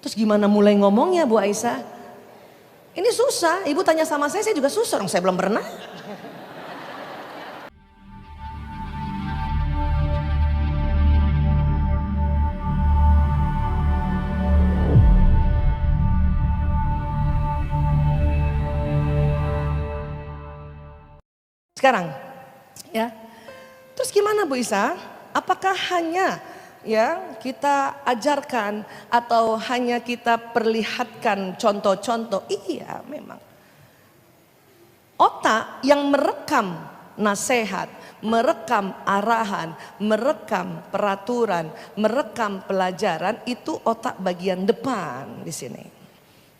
Terus gimana mulai ngomongnya Bu Aisyah? Ini susah, ibu tanya sama saya juga susah, orang saya belum pernah. Sekarang, ya. Terus gimana Bu Isa? Apakah hanya ya kita ajarkan atau hanya kita perlihatkan contoh-contoh? Iya, memang. Otak yang merekam nasihat, merekam arahan, merekam peraturan, merekam pelajaran itu otak bagian depan di sini.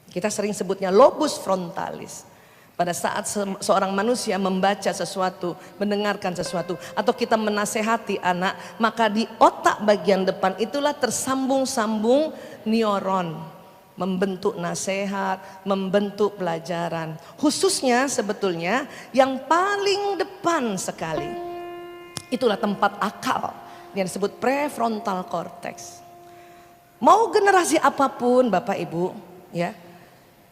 Kita sering sebutnya lobus frontalis. Pada saat seorang manusia membaca sesuatu, mendengarkan sesuatu, atau kita menasehati anak, maka di otak bagian depan itulah tersambung-sambung neuron, membentuk nasihat, membentuk pelajaran. Khususnya sebetulnya yang paling depan sekali, itulah tempat akal yang disebut prefrontal cortex. Mau generasi apapun Bapak Ibu, ya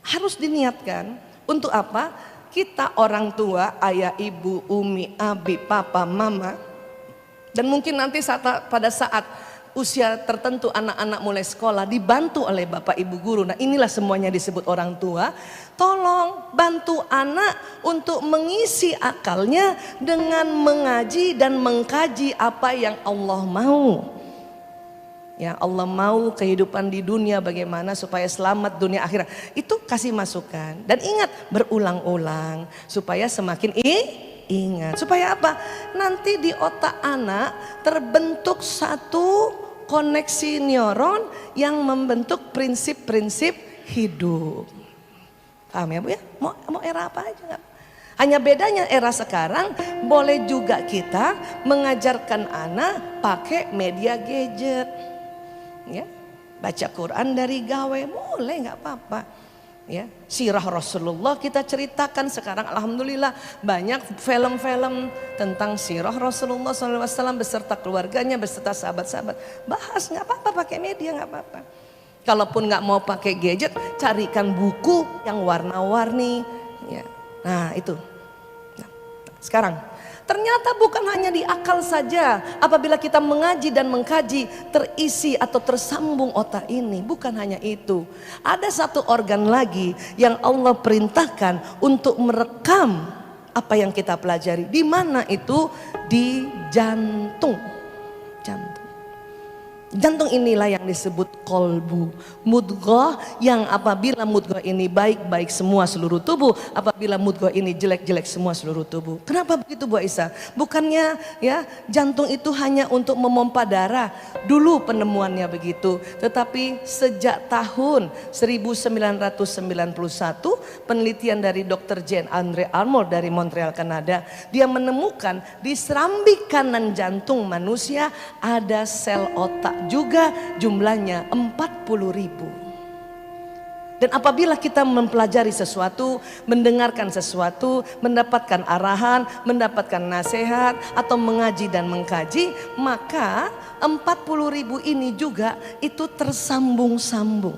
harus diniatkan. Untuk apa? Kita orang tua, ayah, ibu, umi, abi, papa, mama. Dan mungkin nanti pada saat usia tertentu anak-anak mulai sekolah dibantu oleh bapak ibu guru. Nah inilah semuanya disebut orang tua. Tolong bantu anak untuk mengisi akalnya dengan mengaji dan mengkaji apa yang Allah mau. Ya Allah mau kehidupan di dunia bagaimana supaya selamat dunia akhirat. Itu kasih masukan. Dan ingat berulang-ulang supaya semakin ingat. Supaya apa? Nanti di otak anak terbentuk satu koneksi neuron yang membentuk prinsip-prinsip hidup. Paham ya Bu ya? Mau era apa aja. Hanya bedanya era sekarang boleh juga kita mengajarkan anak pakai media gadget. Ya, baca Quran dari gawe boleh nggak apa-apa. Ya, sirah Rasulullah kita ceritakan sekarang, alhamdulillah banyak film-film tentang sirah Rasulullah SAW beserta keluarganya, beserta sahabat-sahabat. Bahas nggak apa-apa, pakai media nggak apa-apa. Kalaupun nggak mau pakai gadget, carikan buku yang warna-warni. Ya, nah itu. Nah, sekarang. Ternyata bukan hanya di akal saja apabila kita mengaji dan mengkaji terisi atau tersambung otak ini. Bukan hanya itu. Ada satu organ lagi yang Allah perintahkan untuk merekam apa yang kita pelajari. Di mana itu? Di jantung. Jantung inilah yang disebut kolbu, mudghah, yang apabila mudghah ini baik-baik semua seluruh tubuh, apabila mudghah ini jelek-jelek semua seluruh tubuh. Kenapa begitu Bu Aisyah? Bukannya ya jantung itu hanya untuk memompa darah, dulu penemuannya begitu, tetapi sejak tahun 1991 penelitian dari Dr. Jane Andre Armour dari Montreal, Kanada, dia menemukan di serambi kanan jantung manusia ada sel otak juga jumlahnya 40.000. Dan apabila kita mempelajari sesuatu, mendengarkan sesuatu, mendapatkan arahan, mendapatkan nasihat atau mengaji dan mengkaji, maka 40.000 ini juga itu tersambung-sambung.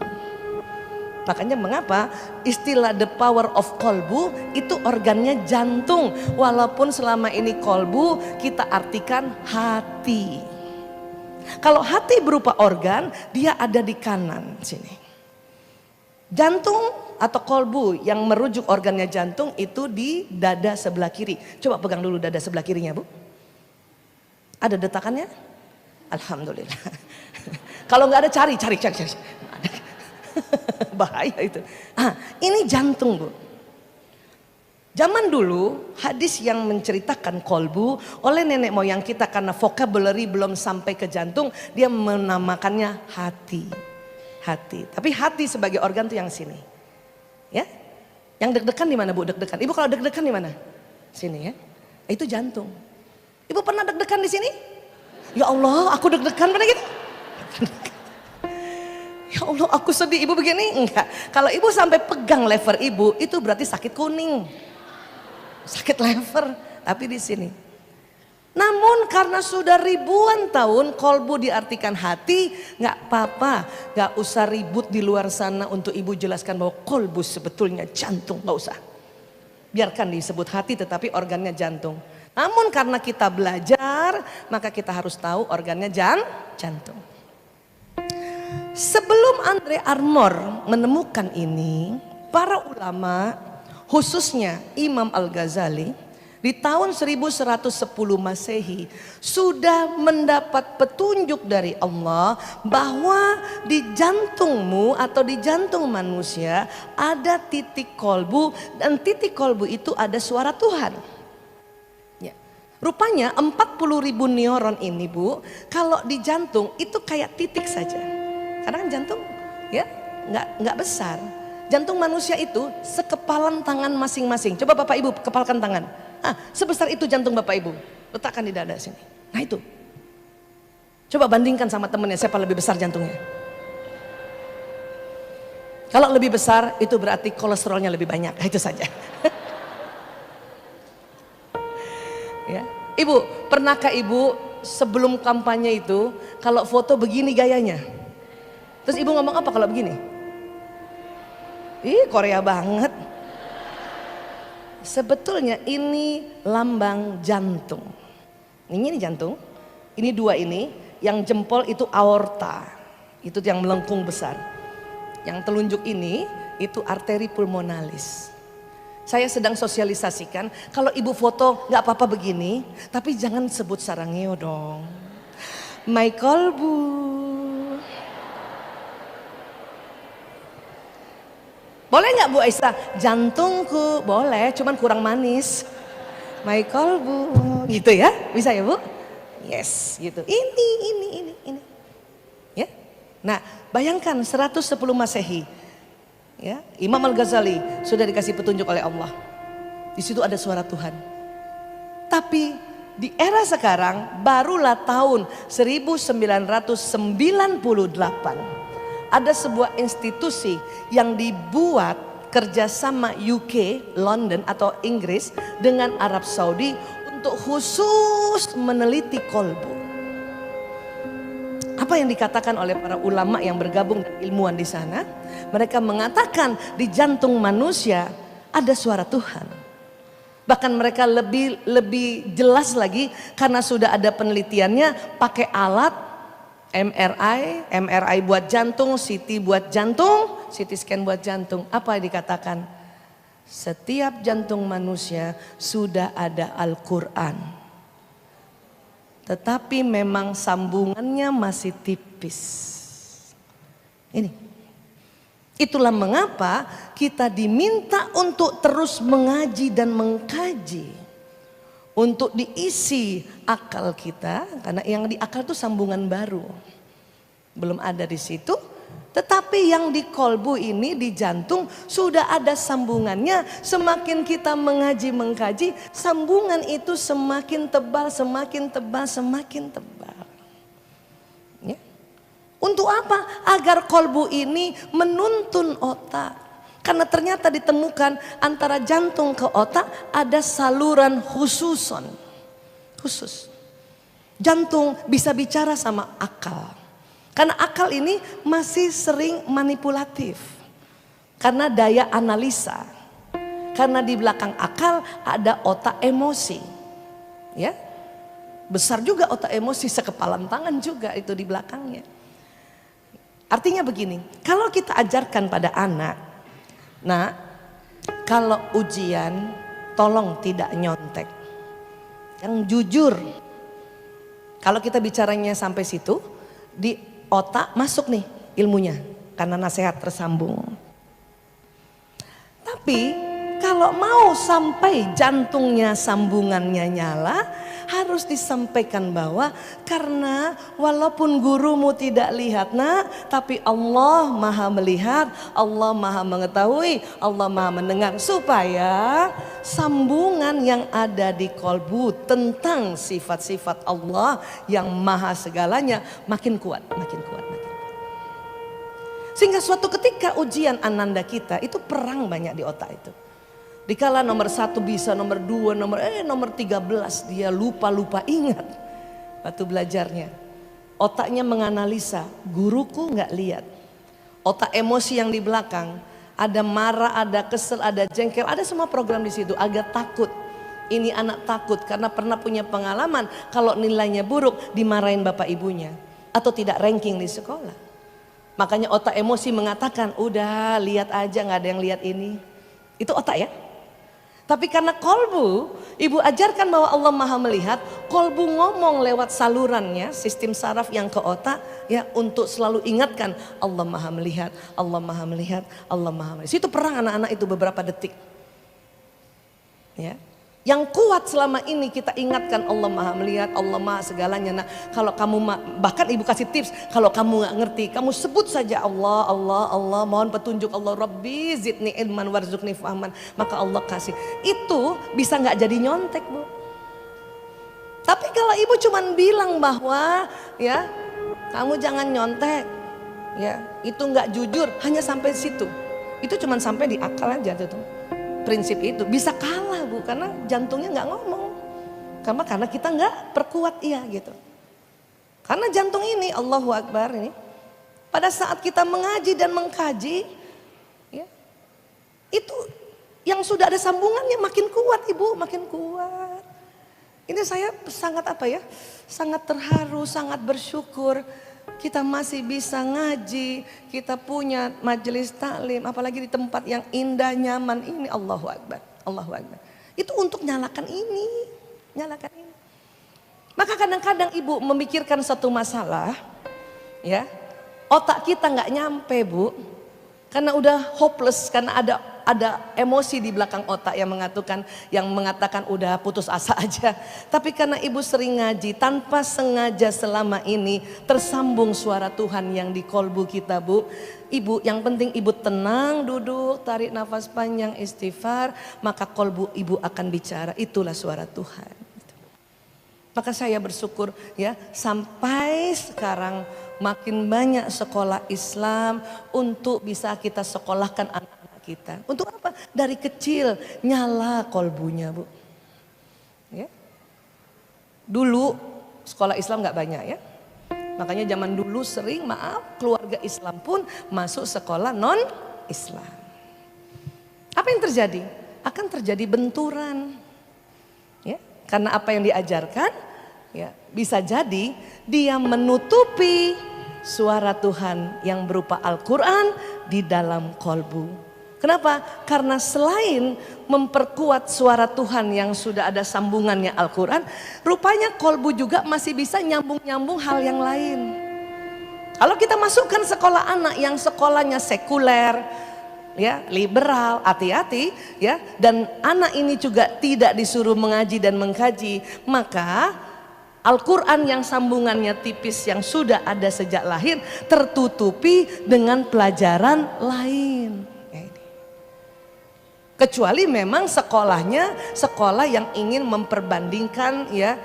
Makanya mengapa istilah the power of kolbu itu organnya jantung, walaupun selama ini kolbu kita artikan hati. Kalau hati berupa organ, dia ada di kanan sini. Jantung atau kolbu yang merujuk organnya jantung itu di dada sebelah kiri. Coba pegang dulu dada sebelah kirinya Bu. Ada detakannya? Alhamdulillah. Kalau nggak ada cari. Bahaya itu. Ini jantung Bu. Zaman dulu hadis yang menceritakan kolbu oleh nenek moyang kita karena vocabulary belum sampai ke jantung, dia menamakannya hati. Tapi hati sebagai organ tuh yang sini. Ya. Yang deg-degan di mana Bu? Deg-degan. Ibu kalau deg-degan di mana? Sini ya. Itu jantung. Ibu pernah deg-degan di sini? Ya Allah, aku deg-degan pernah gitu? Ya Allah, aku sedih. Ibu begini? Enggak. Kalau ibu sampai pegang lever ibu, itu berarti sakit kuning. Sakit lever, tapi di sini. Namun karena sudah ribuan tahun kolbu diartikan hati, nggak apa-apa, nggak usah ribut di luar sana untuk ibu jelaskan bahwa kolbu sebetulnya jantung, nggak usah. Biarkan disebut hati tetapi organnya jantung. Namun karena kita belajar, maka kita harus tahu organnya jantung. Sebelum Andre Armour menemukan ini, para ulama khususnya Imam Al-Ghazali di tahun 1110 Masehi sudah mendapat petunjuk dari Allah bahwa di jantungmu atau di jantung manusia ada titik kolbu, dan titik kolbu itu ada suara Tuhan. Ya. Rupanya 40.000 neuron ini Bu, kalau di jantung itu kayak titik saja. Karena kan jantung ya nggak besar. Jantung manusia itu sekepalan tangan masing-masing. Coba Bapak Ibu kepalkan tangan. Sebesar itu jantung Bapak Ibu. Letakkan di dada sini. Nah itu. Coba bandingkan sama temennya siapa lebih besar jantungnya. Kalau lebih besar itu berarti kolesterolnya lebih banyak. Itu saja. Ya. Ibu, pernahkah Ibu sebelum kampanye itu kalau foto begini gayanya? Terus Ibu ngomong apa kalau begini? Ih, Korea banget. Sebetulnya ini lambang jantung. Ini jantung. Ini dua ini. Yang jempol itu aorta. Itu yang melengkung besar. Yang telunjuk ini itu arteri pulmonalis. Saya sedang sosialisasikan. Kalau ibu foto nggak apa-apa begini. Tapi jangan sebut sarangeo dong. My kolbu. Boleh nggak Bu Aisyah? Jantungku boleh, cuman kurang manis. My kolbu, gitu ya? Bisa ya Bu? Yes, gitu. Ini. Ya. Nah, bayangkan 110 Masehi. Ya, Imam Al-Ghazali sudah dikasih petunjuk oleh Allah. Di situ ada suara Tuhan. Tapi di era sekarang barulah tahun 1998. Ada sebuah institusi yang dibuat kerjasama UK, London atau Inggris dengan Arab Saudi untuk khusus meneliti kolbu. Apa yang dikatakan oleh para ulama yang bergabung dan ilmuwan di sana? Mereka mengatakan di jantung manusia ada suara Tuhan. Bahkan mereka lebih jelas lagi karena sudah ada penelitiannya pakai alat MRI buat jantung, CT buat jantung, CT scan buat jantung. Apa yang dikatakan? Setiap jantung manusia sudah ada Al-Quran. Tetapi memang sambungannya masih tipis. Ini. Itulah mengapa kita diminta untuk terus mengaji dan mengkaji. Untuk diisi akal kita, karena yang di akal itu sambungan baru, belum ada di situ. Tetapi yang di kolbu ini, di jantung sudah ada sambungannya. Semakin kita mengaji mengkaji, sambungan itu semakin tebal, semakin tebal, semakin tebal. Ya. Untuk apa? Agar kolbu ini menuntun otak. Karena ternyata ditemukan antara jantung ke otak ada saluran khusus. Jantung bisa bicara sama akal. Karena akal ini masih sering manipulatif. Karena daya analisa. Karena di belakang akal ada otak emosi. Ya. Besar juga otak emosi, sekepalan tangan juga itu di belakangnya. Artinya begini, kalau kita ajarkan pada anak, nah, kalau ujian tolong tidak nyontek. Yang jujur. Kalau kita bicaranya sampai situ, di otak masuk nih ilmunya karena nasihat tersambung. Tapi kalau mau sampai jantungnya sambungannya nyala, harus disampaikan bahwa karena walaupun gurumu tidak lihat nak, tapi Allah maha melihat, Allah maha mengetahui, Allah maha mendengar, supaya sambungan yang ada di kolbu tentang sifat-sifat Allah yang maha segalanya makin kuat, makin kuat, makin kuat. Sehingga suatu ketika ujian ananda kita itu perang banyak di otak itu. Dikala nomor 1 bisa, nomor 2, nomor 13 dia lupa ingat waktu belajarnya. Otaknya menganalisa, guruku nggak lihat. Otak emosi yang di belakang, ada marah, ada kesel, ada jengkel, ada semua program di situ. Agak takut. Ini anak takut karena pernah punya pengalaman kalau nilainya buruk dimarahin bapak ibunya atau tidak ranking di sekolah. Makanya otak emosi mengatakan, udah lihat aja, nggak ada yang lihat ini. Itu otak ya. Tapi karena kolbu, ibu ajarkan bahwa Allah maha melihat, kolbu ngomong lewat salurannya, sistem saraf yang ke otak, ya untuk selalu ingatkan Allah maha melihat, Allah maha melihat, Allah maha melihat. Itu perang anak-anak itu beberapa detik. Ya. Yang kuat selama ini kita ingatkan Allah maha melihat, Allah maha segalanya. Nah kalau kamu, bahkan ibu kasih tips, kalau kamu nggak ngerti, kamu sebut saja Allah, Allah, Allah, mohon petunjuk Allah, Rabbi zidni ilman warzuqni fahman, maka Allah kasih. Itu bisa nggak jadi nyontek, Bu. Tapi kalau ibu cuman bilang bahwa ya kamu jangan nyontek, ya itu nggak jujur, hanya sampai situ, itu cuman sampai di akal aja tuh. Prinsip itu bisa kalah, Bu, karena jantungnya nggak ngomong. Karena kita nggak perkuat iya gitu. Karena jantung ini, Allahu Akbar ini, pada saat kita mengaji dan mengkaji, ya, itu yang sudah ada sambungannya makin kuat, Ibu, makin kuat. Ini saya sangat sangat terharu, sangat bersyukur. Kita masih bisa ngaji, kita punya majelis taklim, apalagi di tempat yang indah, nyaman ini. Allahu Akbar, Allahu Akbar. Itu untuk nyalakan ini. Maka kadang-kadang ibu memikirkan satu masalah, ya, otak kita nggak nyampe, Bu, karena udah hopeless, karena ada emosi di belakang otak yang mengatakan udah putus asa aja. Tapi karena ibu sering ngaji, tanpa sengaja selama ini tersambung suara Tuhan yang di kolbu kita, Bu. Ibu, yang penting ibu tenang, duduk, tarik nafas panjang, istighfar, maka kolbu ibu akan bicara. Itulah suara Tuhan. Maka saya bersyukur ya, sampai sekarang makin banyak sekolah Islam untuk bisa kita sekolahkan anak-anak kita. Untuk apa? Dari kecil nyala kolbunya, Bu. Ya. Dulu sekolah Islam nggak banyak ya. Makanya zaman dulu sering, maaf, keluarga Islam pun masuk sekolah non Islam. Apa yang terjadi? Akan terjadi benturan. Ya, karena apa yang diajarkan, ya bisa jadi dia menutupi suara Tuhan yang berupa Al-Quran di dalam kolbu. Kenapa? Karena selain memperkuat suara Tuhan yang sudah ada sambungannya Al-Quran, rupanya kolbu juga masih bisa nyambung-nyambung hal yang lain. Kalau kita masukkan sekolah anak yang sekolahnya sekuler, ya liberal, hati-hati ya, dan anak ini juga tidak disuruh mengaji dan mengkaji, maka Al-Quran yang sambungannya tipis yang sudah ada sejak lahir tertutupi dengan pelajaran lain. Kecuali memang sekolahnya sekolah yang ingin memperbandingkan ya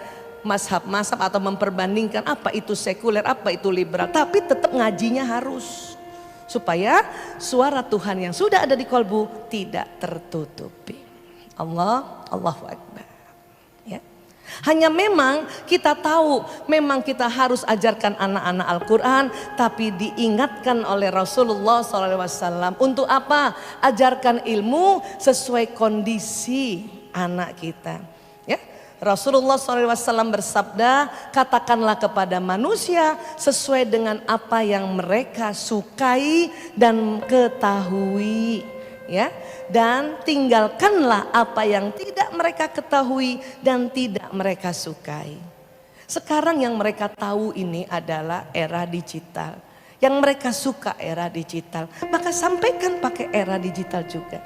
mazhab-mazhab atau memperbandingkan apa itu sekuler, apa itu liberal, tapi tetap ngajinya harus supaya suara Tuhan yang sudah ada di kolbu tidak tertutupi. Allahu Akbar. Ya. Hanya memang kita tahu, memang kita harus ajarkan anak-anak Al-Quran, tapi diingatkan oleh Rasulullah SAW untuk apa? Ajarkan ilmu sesuai kondisi anak kita. Ya, Rasulullah SAW bersabda, katakanlah kepada manusia sesuai dengan apa yang mereka sukai dan ketahui. Ya, dan tinggalkanlah apa yang tidak mereka ketahui dan tidak mereka sukai. Sekarang yang mereka tahu ini adalah era digital, yang mereka suka era digital, maka sampaikan pakai era digital juga.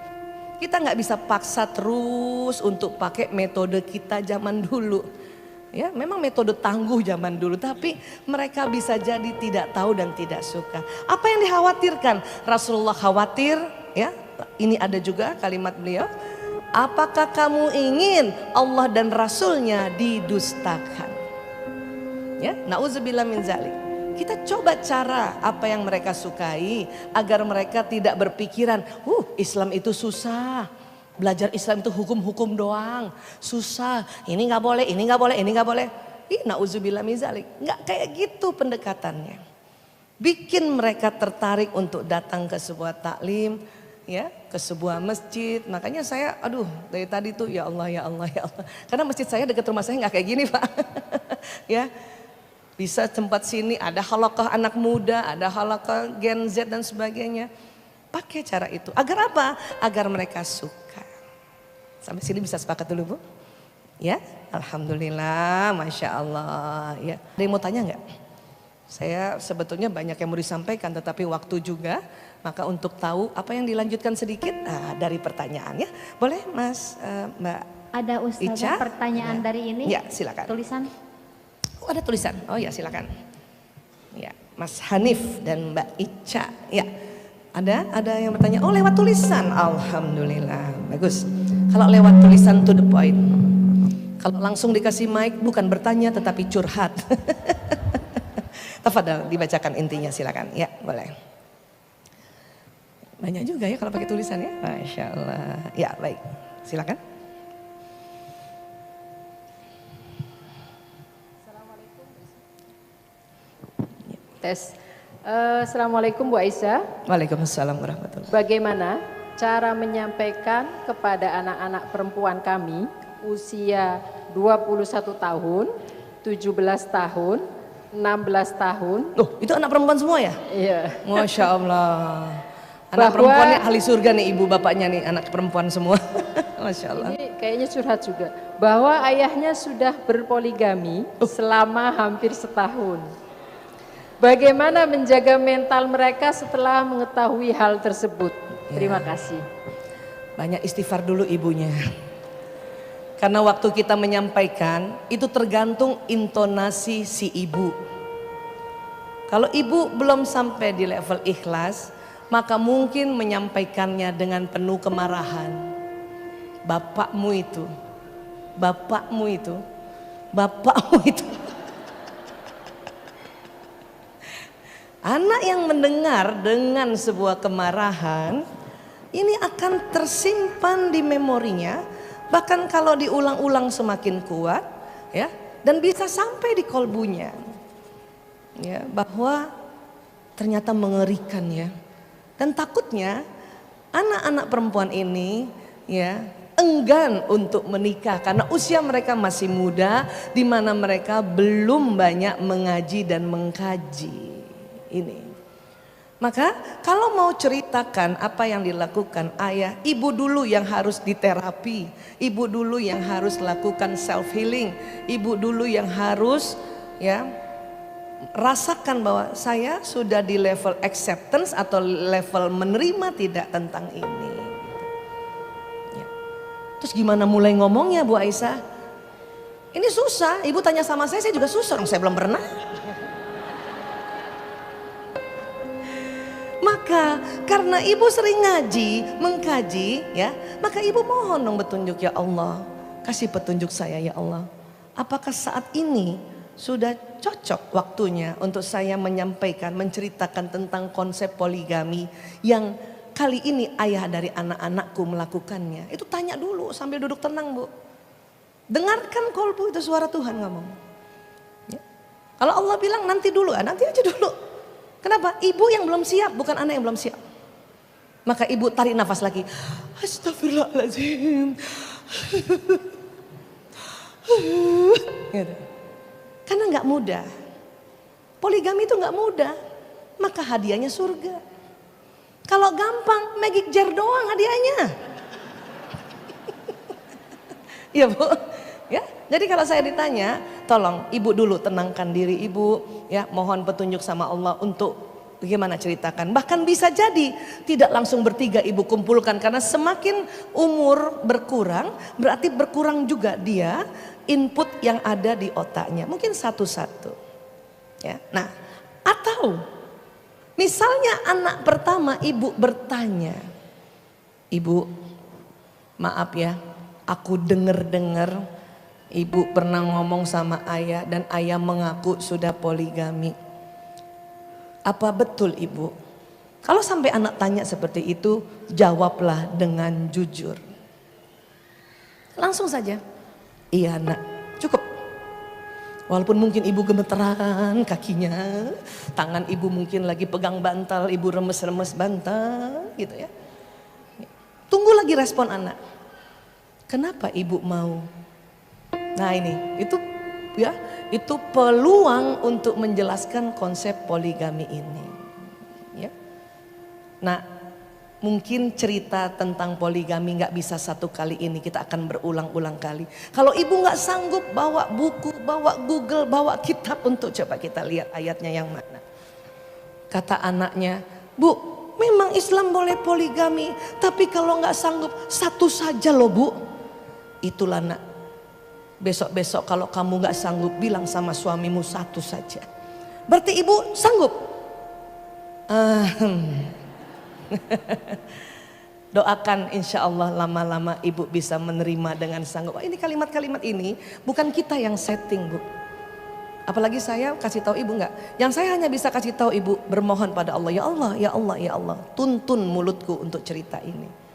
Kita nggak bisa paksa terus untuk pakai metode kita zaman dulu. Ya, memang metode tangguh zaman dulu, tapi mereka bisa jadi tidak tahu dan tidak suka. Apa yang dikhawatirkan? Rasulullah khawatir, ya. Ini ada juga kalimat beliau, apakah kamu ingin Allah dan Rasulnya didustakan? Ya, na'udzubillah min zalik. Kita coba cara apa yang mereka sukai agar mereka tidak berpikiran, Islam itu susah, belajar Islam itu hukum-hukum doang, susah. Ini nggak boleh, ini nggak boleh, ini nggak boleh. Ih, nauzubillah min zalik. Nggak kayak gitu pendekatannya. Bikin mereka tertarik untuk datang ke sebuah taklim, ya, ke sebuah masjid. Makanya saya, aduh, dari tadi tuh ya Allah, ya Allah, ya Allah. Karena masjid saya dekat rumah saya nggak kayak gini, Pak. Ya, bisa tempat sini ada halaqah anak muda, ada halaqah Gen Z dan sebagainya. Pakai cara itu. Agar apa? Agar mereka suka. Sampai sini bisa sepakat dulu, Bu? Ya, alhamdulillah, masya Allah. Ya, ada yang mau tanya nggak? Saya sebetulnya banyak yang mau disampaikan, tetapi waktu juga. Maka untuk tahu apa yang dilanjutkan sedikit dari pertanyaannya, boleh Mas, Mbak? Ada Ustazah pertanyaan dari ini? Ya, silakan. Tulisan? Oh, ada tulisan. Oh ya, silakan. Ya, Mas Hanif dan Mbak Ica. Ya, ada yang bertanya. Oh, lewat tulisan. Alhamdulillah, bagus. Kalau lewat tulisan to the point. Kalau langsung dikasih mic bukan bertanya tetapi curhat. Tafadhal dibacakan intinya, silakan. Ya, boleh. Banyak juga ya kalau pakai tulisan ya. Masya Allah. Ya, baik. Silakan. Tes. Assalamualaikum Bu Aisyah. Waalaikumsalam warahmatullahi wabarakatuh. Bagaimana cara menyampaikan kepada anak-anak perempuan kami usia 21 tahun, 17 tahun, 16 tahun. Loh, itu anak perempuan semua ya? Iya. Masya Allah. Anak perempuannya ahli surga nih, ibu bapaknya nih anak perempuan semua. Masya Allah. Ini kayaknya curhat juga. Bahwa ayahnya sudah berpoligami selama hampir setahun. Bagaimana menjaga mental mereka setelah mengetahui hal tersebut? Terima kasih. Banyak istighfar dulu ibunya. Karena waktu kita menyampaikan itu tergantung intonasi si ibu. Kalau ibu belum sampai di level ikhlas, maka mungkin menyampaikannya dengan penuh kemarahan. Bapakmu itu, bapakmu itu, bapakmu itu. Anak yang mendengar dengan sebuah kemarahan, ini akan tersimpan di memorinya, bahkan kalau diulang-ulang semakin kuat, ya, dan bisa sampai di kolbunya, ya, bahwa ternyata mengerikan ya, dan takutnya anak-anak perempuan ini, ya, enggan untuk menikah karena usia mereka masih muda, di mana mereka belum banyak mengaji dan mengkaji. Ini, maka kalau mau ceritakan apa yang dilakukan ayah, ibu dulu yang harus diterapi, ibu dulu yang harus lakukan self healing, ibu dulu yang harus ya rasakan bahwa saya sudah di level acceptance atau level menerima tidak tentang ini. Ya. Terus gimana mulai ngomongnya Bu Aisyah? Ini susah, ibu tanya sama saya juga susah, saya belum pernah. Maka karena ibu sering ngaji, mengkaji ya, maka ibu mohon dong petunjuk ya Allah. Kasih petunjuk saya ya Allah. Apakah saat ini sudah cocok waktunya untuk saya menyampaikan, menceritakan tentang konsep poligami yang kali ini ayah dari anak-anakku melakukannya. Itu tanya dulu sambil duduk tenang Bu. Dengarkan kolbu itu suara Tuhan ngomong. Ya. Kalau Allah bilang nanti dulu, nanti aja dulu. Kenapa? Ibu yang belum siap, bukan anak yang belum siap. Maka ibu tarik nafas lagi. Astagfirullahaladzim. Gitu. Karena nggak mudah. Poligami itu nggak mudah. Maka hadiahnya surga. Kalau gampang, magic jar doang hadiahnya. Iya Bu. Ya, jadi kalau saya ditanya, tolong ibu dulu tenangkan diri ibu, ya, mohon petunjuk sama Allah untuk bagaimana ceritakan. Bahkan bisa jadi tidak langsung bertiga ibu kumpulkan, karena semakin umur berkurang, berarti berkurang juga dia input yang ada di otaknya. Mungkin satu-satu. Ya, nah, atau misalnya anak pertama ibu bertanya, ibu, maaf ya, aku dengar ibu pernah ngomong sama ayah dan ayah mengaku sudah poligami. Apa betul ibu? Kalau sampai anak tanya seperti itu, jawablah dengan jujur. Langsung saja. Iya nak, cukup. Walaupun mungkin ibu gemeteran kakinya, tangan ibu mungkin lagi pegang bantal, ibu remes-remes bantal gitu ya. Tunggu lagi respon anak. Kenapa ibu mau? Nah ini, itu peluang untuk menjelaskan konsep poligami ini. Ya. Nah, mungkin cerita tentang poligami nggak bisa satu kali ini, kita akan berulang-ulang kali. Kalau ibu nggak sanggup bawa buku, bawa Google, bawa kitab untuk coba kita lihat ayatnya yang mana. Kata anaknya, Bu, memang Islam boleh poligami, tapi kalau nggak sanggup satu saja loh Bu. Itulah nak, besok-besok kalau kamu nggak sanggup bilang sama suamimu satu saja. Berarti ibu sanggup? Doakan insya Allah lama-lama ibu bisa menerima dengan sanggup. Ini kalimat-kalimat ini bukan kita yang setting Bu. Apalagi saya kasih tahu ibu nggak. Yang saya hanya bisa kasih tahu ibu, bermohon pada Allah. Ya Allah, ya Allah, ya Allah. Tuntun mulutku untuk cerita ini.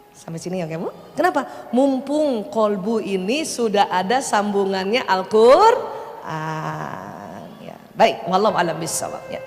Sampai sini ya kamu. Kenapa? Mumpung kolbu ini sudah ada sambungannya Al-Qur'an. Ya. Baik, wallahu a'lam bishawab ya.